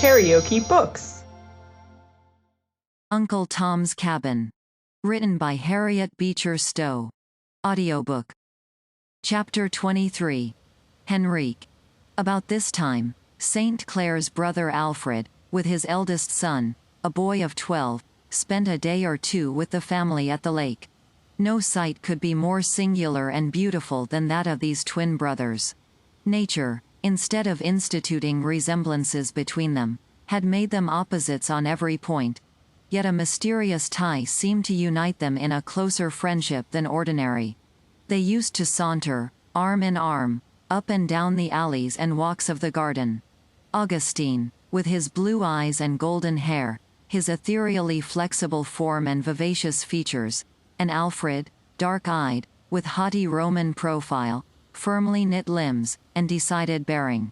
KaraokeBooks. Uncle Tom's Cabin. Written by Harriet Beecher Stowe. Audiobook. Chapter 23. Henrique. About this time, St. Clair's brother Alfred, with his eldest son, a boy of 12, spent a day or two with the family at the lake. No sight could be more singular and beautiful than that of these twin brothers. Nature, instead of instituting resemblances between them, had made them opposites on every point. Yet a mysterious tie seemed to unite them in a closer friendship than ordinary. They used to saunter, arm in arm, up and down the alleys and walks of the garden. Augustine, with his blue eyes and golden hair, his ethereally flexible form and vivacious features, and Alfred, dark-eyed, with haughty Roman profile, firmly knit limbs, and decided bearing.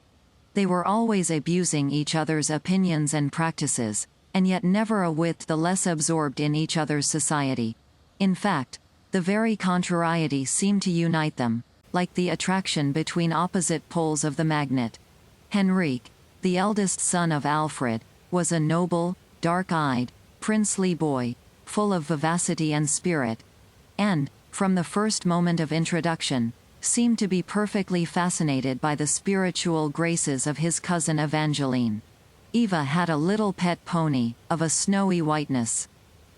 They were always abusing each other's opinions and practices, and yet never a whit the less absorbed in each other's society. In fact, the very contrariety seemed to unite them, like the attraction between opposite poles of the magnet. Henrique, the eldest son of Alfred, was a noble, dark-eyed, princely boy, full of vivacity and spirit, and, from the first moment of introduction, seemed to be perfectly fascinated by the spiritual graces of his cousin Evangeline. Eva had a little pet pony, of a snowy whiteness.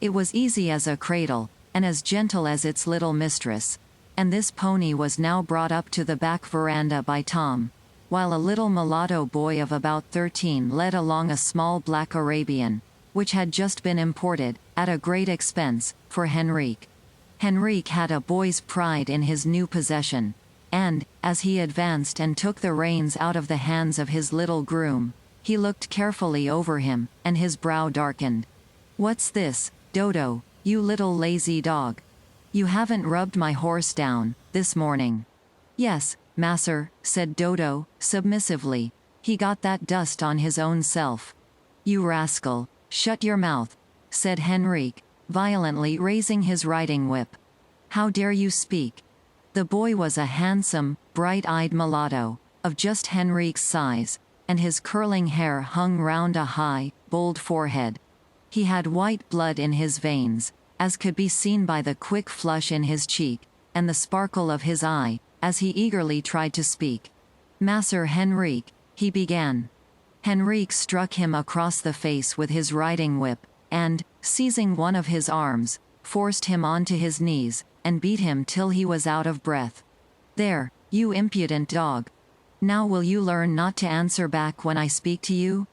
It was easy as a cradle, and as gentle as its little mistress, and this pony was now brought up to the back veranda by Tom, while a little mulatto boy of about 13 led along a small black Arabian, which had just been imported, at a great expense, for Henrique. Henrique had a boy's pride in his new possession, and, as he advanced and took the reins out of the hands of his little groom, he looked carefully over him, and his brow darkened. "What's this, Dodo, you little lazy dog? You haven't rubbed my horse down, this morning." "Yes, masser," said Dodo, submissively. "He got that dust on his own self." "You rascal, shut your mouth," said Henrique, violently raising his riding whip. "How dare you speak?" The boy was a handsome, bright-eyed mulatto, of just Henrique's size, and his curling hair hung round a high, bold forehead. He had white blood in his veins, as could be seen by the quick flush in his cheek, and the sparkle of his eye, as he eagerly tried to speak. "Masser Henrique," he began. Henrique struck him across the face with his riding whip, and, seizing one of his arms, forced him onto his knees, and beat him till he was out of breath. "There, you impudent dog. Now will you learn not to answer back when I speak to you?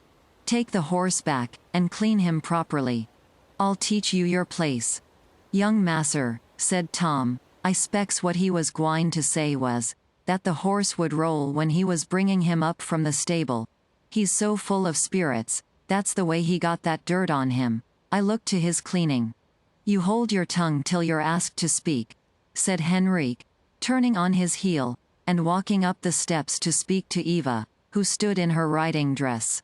Take the horse back, and clean him properly. I'll teach you your place." "Young masser," said Tom, "I specs what he was gwine to say was, that the horse would roll when he was bringing him up from the stable. He's so full of spirits, that's the way he got that dirt on him. I look to his cleaning." "You hold your tongue till you're asked to speak," said Henrique, turning on his heel, and walking up the steps to speak to Eva, who stood in her riding dress.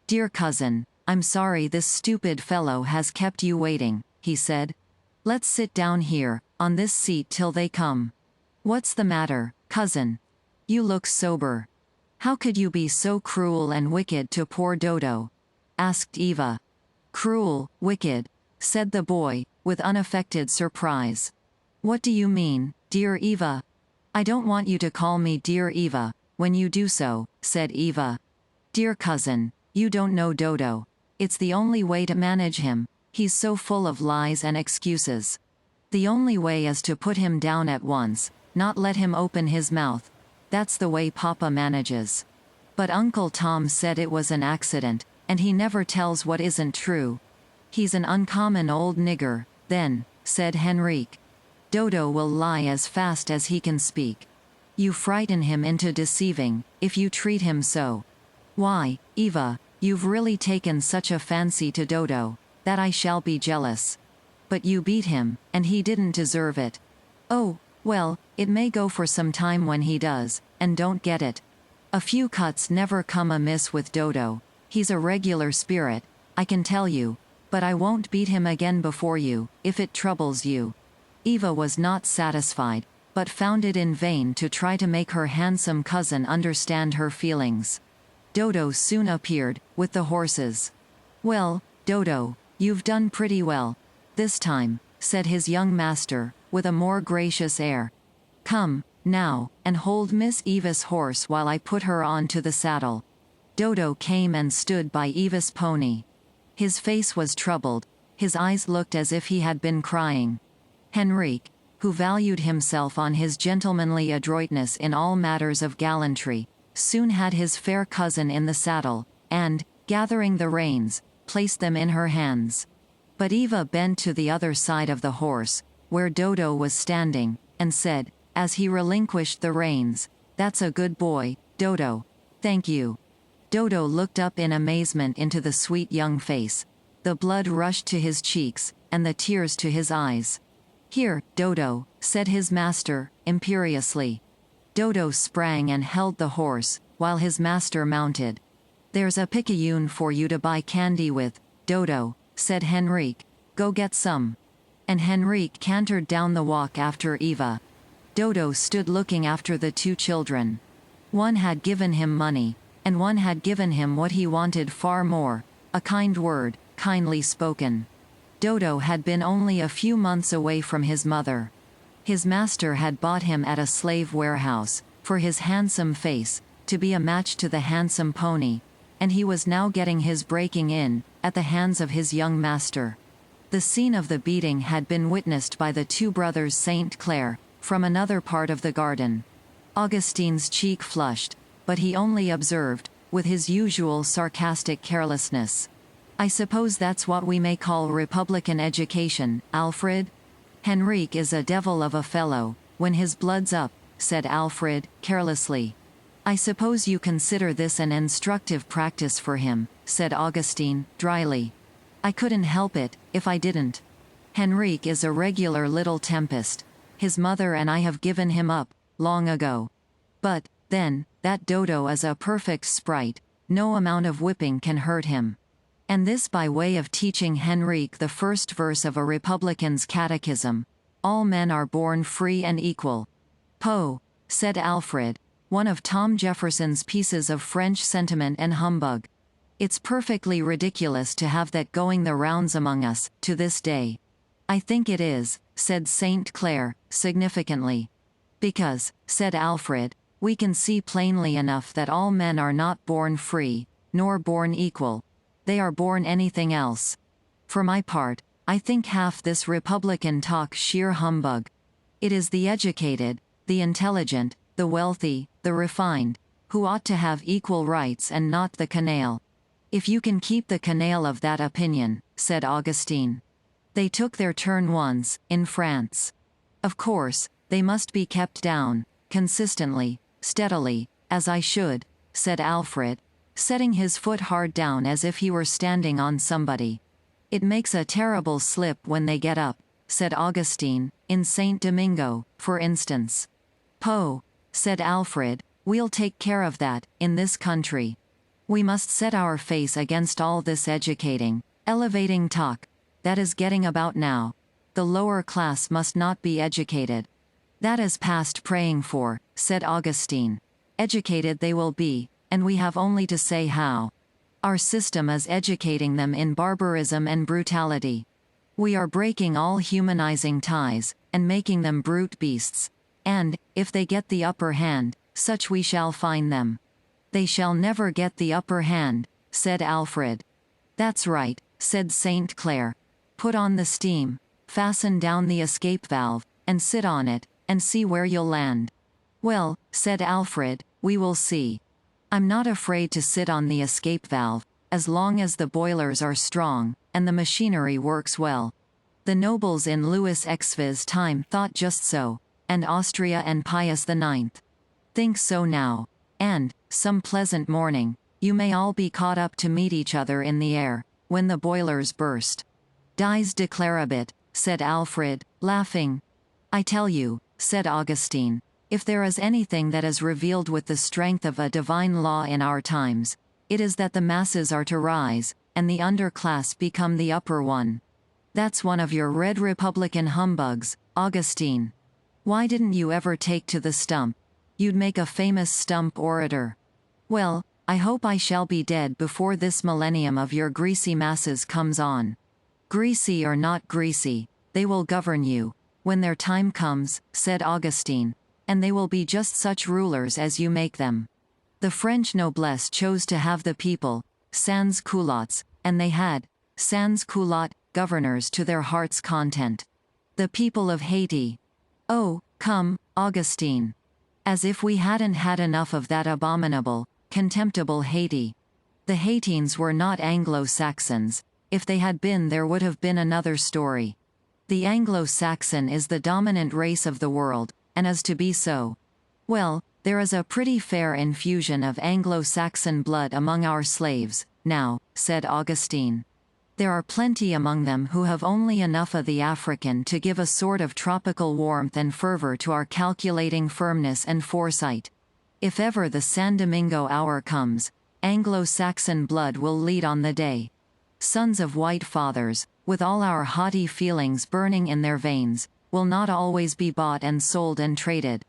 "Dear cousin, I'm sorry this stupid fellow has kept you waiting," he said. "Let's sit down here, on this seat till they come." "What's the matter, cousin? You look sober. How could you be so cruel and wicked to poor Dodo?" asked Eva. "Cruel, wicked," said the boy, with unaffected surprise. "What do you mean, dear Eva?" "I don't want you to call me dear Eva, when you do so," said Eva. "Dear cousin, you don't know Dodo. It's the only way to manage him, he's so full of lies and excuses. The only way is to put him down at once, not let him open his mouth. That's the way Papa manages." But Uncle Tom said it was an accident, and he never tells what isn't true. "He's an uncommon old nigger, then," said Henrique. "Dodo will lie as fast as he can speak. You frighten him into deceiving, if you treat him so. Why, Eva, you've really taken such a fancy to Dodo, that I shall be jealous. But you beat him, and he didn't deserve it." "Oh, well, it may go for some time when he does, and don't get it. A few cuts never come amiss with Dodo. He's a regular spirit, I can tell you, but I won't beat him again before you, if it troubles you." Eva was not satisfied, but found it in vain to try to make her handsome cousin understand her feelings. Dodo soon appeared, with the horses. "Well, Dodo, you've done pretty well this time," said his young master, with a more gracious air. "Come, now, and hold Miss Eva's horse while I put her on to the saddle." Dodo came and stood by Eva's pony. His face was troubled, his eyes looked as if he had been crying. Henrique, who valued himself on his gentlemanly adroitness in all matters of gallantry, soon had his fair cousin in the saddle, and, gathering the reins, placed them in her hands. But Eva bent to the other side of the horse, where Dodo was standing, and said, as he relinquished the reins, "That's a good boy, Dodo. Thank you." Dodo looked up in amazement into the sweet young face. The blood rushed to his cheeks, and the tears to his eyes. "Here, Dodo," said his master, imperiously. Dodo sprang and held the horse, while his master mounted. "There's a picayune for you to buy candy with, Dodo," said Henrique. "Go get some." And Henrique cantered down the walk after Eva. Dodo stood looking after the two children. One had given him money, and one had given him what he wanted far more, a kind word, kindly spoken. Dodo had been only a few months away from his mother. His master had bought him at a slave warehouse, for his handsome face, to be a match to the handsome pony, and he was now getting his breaking in, at the hands of his young master. The scene of the beating had been witnessed by the two brothers St. Clair, from another part of the garden. Augustine's cheek flushed, but he only observed, with his usual sarcastic carelessness, "I suppose that's what we may call Republican education, Alfred?" "Henrique is a devil of a fellow, when his blood's up," said Alfred, carelessly. "I suppose you consider this an instructive practice for him," said Augustine, dryly. "I couldn't help it, if I didn't. Henrique is a regular little tempest. His mother and I have given him up, long ago. But, then, that Dodo is a perfect sprite, no amount of whipping can hurt him." And this by way of teaching Henrique the first verse of a Republican's catechism: "All men are born free and equal." "Poh," said Alfred, one of Tom Jefferson's pieces of French sentiment and humbug. "It's perfectly ridiculous to have that going the rounds among us, to this day." "I think it is," said St. Clair, significantly. "Because," said Alfred, "we can see plainly enough that all men are not born free, nor born equal. They are born anything else. For my part, I think half this Republican talk sheer humbug. It is the educated, the intelligent, the wealthy, the refined, who ought to have equal rights and not the canaille." "If you can keep the canaille of that opinion," said Augustine. "They took their turn once, in France. Of course, they must be kept down, consistently, steadily, as I should," said Alfred, setting his foot hard down as if he were standing on somebody. "It makes a terrible slip when they get up," said Augustine, "in St. Domingo, for instance." "Poh," said Alfred, "we'll take care of that, in this country. We must set our face against all this educating, elevating talk, that is getting about now. The lower class must not be educated." "That is past praying for," said Augustine. "Educated they will be, and we have only to say how. Our system is educating them in barbarism and brutality. We are breaking all humanizing ties, and making them brute beasts. And, if they get the upper hand, such we shall find them." "They shall never get the upper hand," said Alfred. "That's right," said St. Clair. "Put on the steam, fasten down the escape valve, and sit on it, and see where you'll land." "Well," said Alfred, "we will see. I'm not afraid to sit on the escape valve, as long as the boilers are strong, and the machinery works well. The nobles in Louis XV's time thought just so, and Austria and Pius IX. think so now. And, some pleasant morning, you may all be caught up to meet each other in the air, when the boilers burst." "Dies declarabit," said Alfred, laughing. "I tell you," said Augustine, "if there is anything that is revealed with the strength of a divine law in our times, it is that the masses are to rise, and the underclass become the upper one." "That's one of your red Republican humbugs, Augustine. Why didn't you ever take to the stump? You'd make a famous stump orator." "Well, I hope I shall be dead before this millennium of your greasy masses comes on. Greasy or not greasy, they will govern you, when their time comes, said Augustine, and they will be just such rulers as you make them. The French noblesse chose to have the people, sans culottes, and they had, sans culotte, governors to their heart's content. The people of Haiti. Oh, come, Augustine. As if we hadn't had enough of that abominable, contemptible Haiti. The Haitians were not Anglo-Saxons. If they had been, there would have been another story. The Anglo-Saxon is the dominant race of the world, and is to be so. Well, there is a pretty fair infusion of Anglo-Saxon blood among our slaves, now, said Augustine. There are plenty among them who have only enough of the African to give a sort of tropical warmth and fervor to our calculating firmness and foresight. If ever the San Domingo hour comes, Anglo-Saxon blood will lead on the day. Sons of white fathers, with all our haughty feelings burning in their veins, will not always be bought and sold and traded.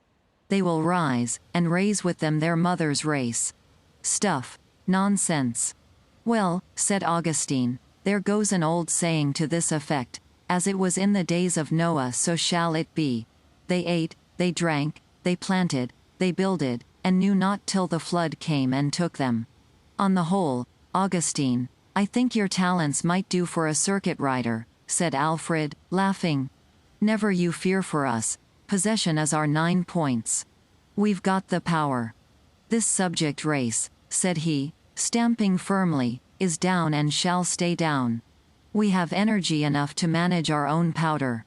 They will rise, and raise with them their mother's race. Stuff. Nonsense. Well, said Augustine, there goes an old saying to this effect, as it was in the days of Noah so shall it be. They ate, they drank, they planted, they builded, and knew not till the flood came and took them. On the whole, Augustine, I think your talents might do for a circuit rider, said Alfred, laughing. Never you fear for us, possession is our 9 points. We've got the power. This subject race, said he, stamping firmly, is down and shall stay down. We have energy enough to manage our own powder.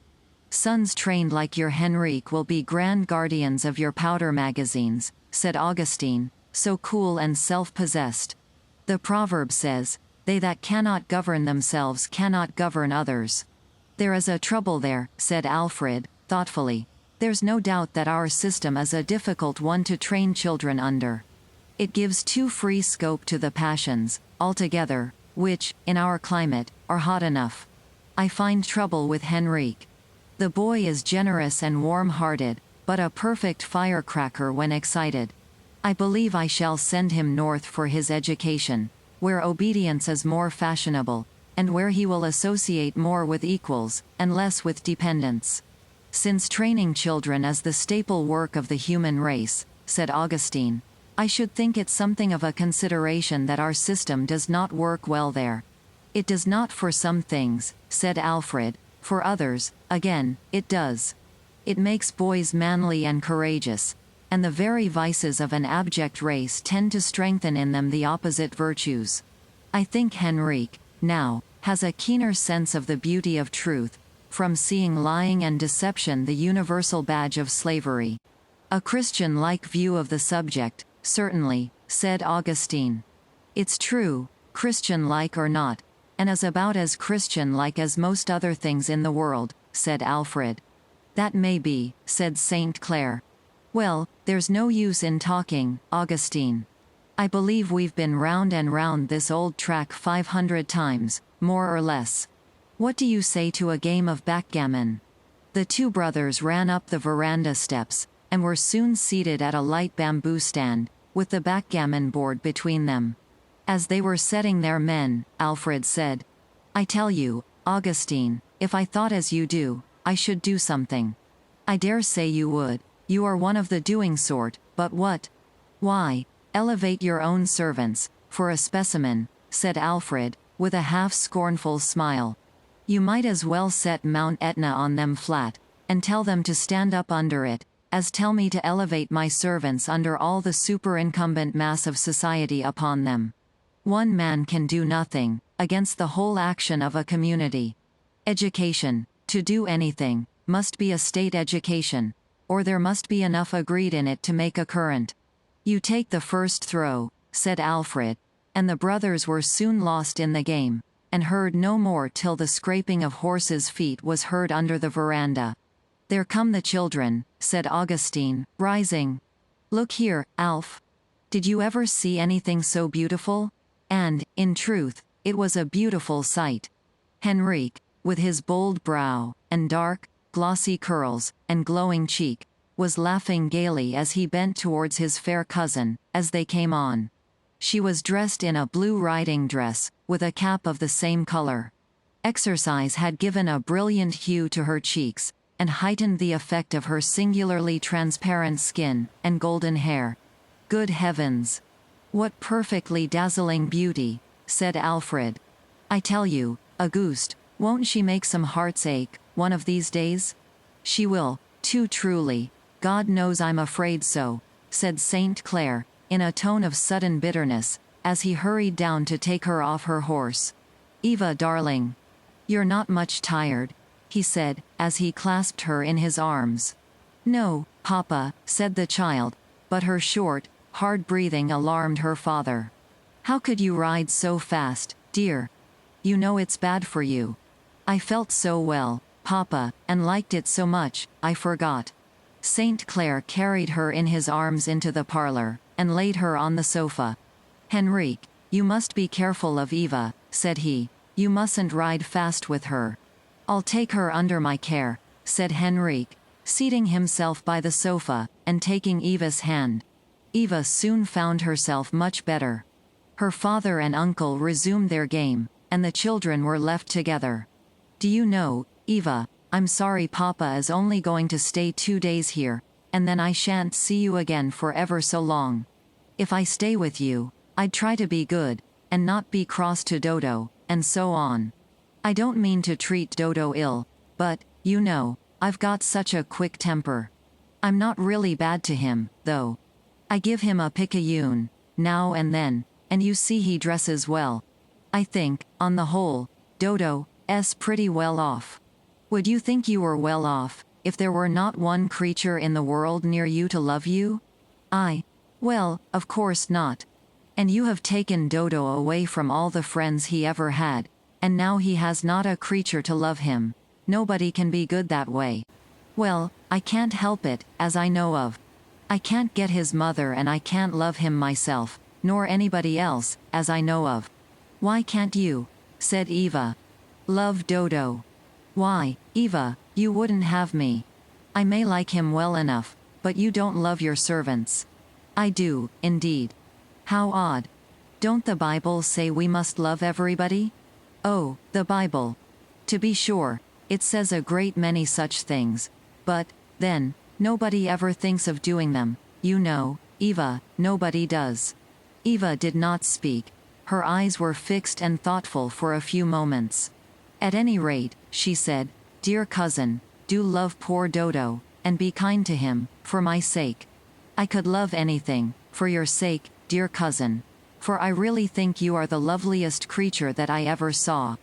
Sons trained like your Henrique will be grand guardians of your powder magazines, said Augustine, so cool and self-possessed. The proverb says, they that cannot govern themselves cannot govern others. There is a trouble there, said Alfred, thoughtfully. There's no doubt that our system is a difficult one to train children under. It gives too free scope to the passions, altogether, which, in our climate, are hot enough. I find trouble with Henrique. The boy is generous and warm-hearted, but a perfect firecracker when excited. I believe I shall send him north for his education, where obedience is more fashionable, and where he will associate more with equals, and less with dependents. Since training children is the staple work of the human race, said Augustine, I should think it something of a consideration that our system does not work well there. It does not for some things, said Alfred, for others, again, it does. It makes boys manly and courageous, and the very vices of an abject race tend to strengthen in them the opposite virtues. I think Henrique, now, has a keener sense of the beauty of truth, from seeing lying and deception the universal badge of slavery. A Christian-like view of the subject, certainly, said Augustine. It's true, Christian-like or not, and is about as Christian-like as most other things in the world, said Alfred. That may be, said St. Clair. Well, there's no use in talking, Augustine. I believe we've been round and round this old track 500 times, more or less. What do you say to a game of backgammon? The two brothers ran up the veranda steps, and were soon seated at a light bamboo stand, with the backgammon board between them. As they were setting their men, Alfred said, I tell you, Augustine, if I thought as you do, I should do something. I dare say you would. You are one of the doing sort, but what? Why, elevate your own servants, for a specimen, said Alfred, with a half-scornful smile. You might as well set Mount Etna on them flat, and tell them to stand up under it, as tell me to elevate my servants under all the superincumbent mass of society upon them. One man can do nothing, against the whole action of a community. Education, to do anything, must be a state education, or there must be enough agreed in it to make a current. You take the first throw, said Alfred, and the brothers were soon lost in the game, and heard no more till the scraping of horses' feet was heard under the veranda. There come the children, said Augustine, rising. Look here, Alf. Did you ever see anything so beautiful? And, in truth, it was a beautiful sight. Henrique, with his bold brow, and dark, glossy curls, and glowing cheek, was laughing gaily as he bent towards his fair cousin, as they came on. She was dressed in a blue riding dress, with a cap of the same color. Exercise had given a brilliant hue to her cheeks, and heightened the effect of her singularly transparent skin and golden hair. "Good heavens! What perfectly dazzling beauty," said Alfred. "I tell you, Auguste, won't she make some hearts ache, one of these days?" "She will, too truly. God knows I'm afraid so," said St. Clair, in a tone of sudden bitterness, as he hurried down to take her off her horse. "Eva, darling. You're not much tired," he said, as he clasped her in his arms. "No, Papa," said the child, but her short, hard breathing alarmed her father. "How could you ride so fast, dear? You know it's bad for you." "I felt so well, Papa, and liked it so much, I forgot." St. Clair carried her in his arms into the parlor, and laid her on the sofa. "Henrique, you must be careful of Eva," said he. "You mustn't ride fast with her." "I'll take her under my care," said Henrique, seating himself by the sofa, and taking Eva's hand. Eva soon found herself much better. Her father and uncle resumed their game, and the children were left together. "Do you know, Eva, I'm sorry Papa is only going to stay 2 days here, and then I shan't see you again for ever so long. If I stay with you, I'd try to be good, and not be cross to Dodo, and so on. I don't mean to treat Dodo ill, but, you know, I've got such a quick temper. I'm not really bad to him, though. I give him a picayune, now and then, and you see he dresses well. I think, on the whole, Dodo's pretty well off. Would you think you were well off, if there were not one creature in the world near you to love you? Well, of course not. And you have taken Dodo away from all the friends he ever had, and now he has not a creature to love him. Nobody can be good that way. Well, I can't help it, as I know of. I can't get his mother and I can't love him myself, nor anybody else, as I know of." "Why can't you?" said Eva. "Love Dodo? Why, Eva, you wouldn't have me. I may like him well enough, but you don't love your servants." "I do, indeed." "How odd. Don't the Bible say we must love everybody?" "Oh, the Bible. To be sure, it says a great many such things. But, then, nobody ever thinks of doing them, you know, Eva, nobody does." Eva did not speak. Her eyes were fixed and thoughtful for a few moments. "At any rate," she said, "dear cousin, do love poor Dodo, and be kind to him, for my sake. I could love anything, for your sake, dear cousin. For I really think you are the loveliest creature that I ever saw."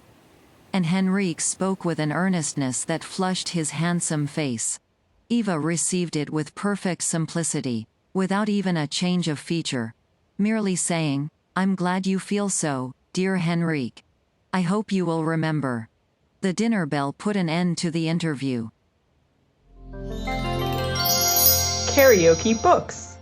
And Henrique spoke with an earnestness that flushed his handsome face. Eva received it with perfect simplicity, without even a change of feature, merely saying, "I'm glad you feel so, dear Henrique. I hope you will remember." The dinner bell put an end to the interview. KaraokeBooks.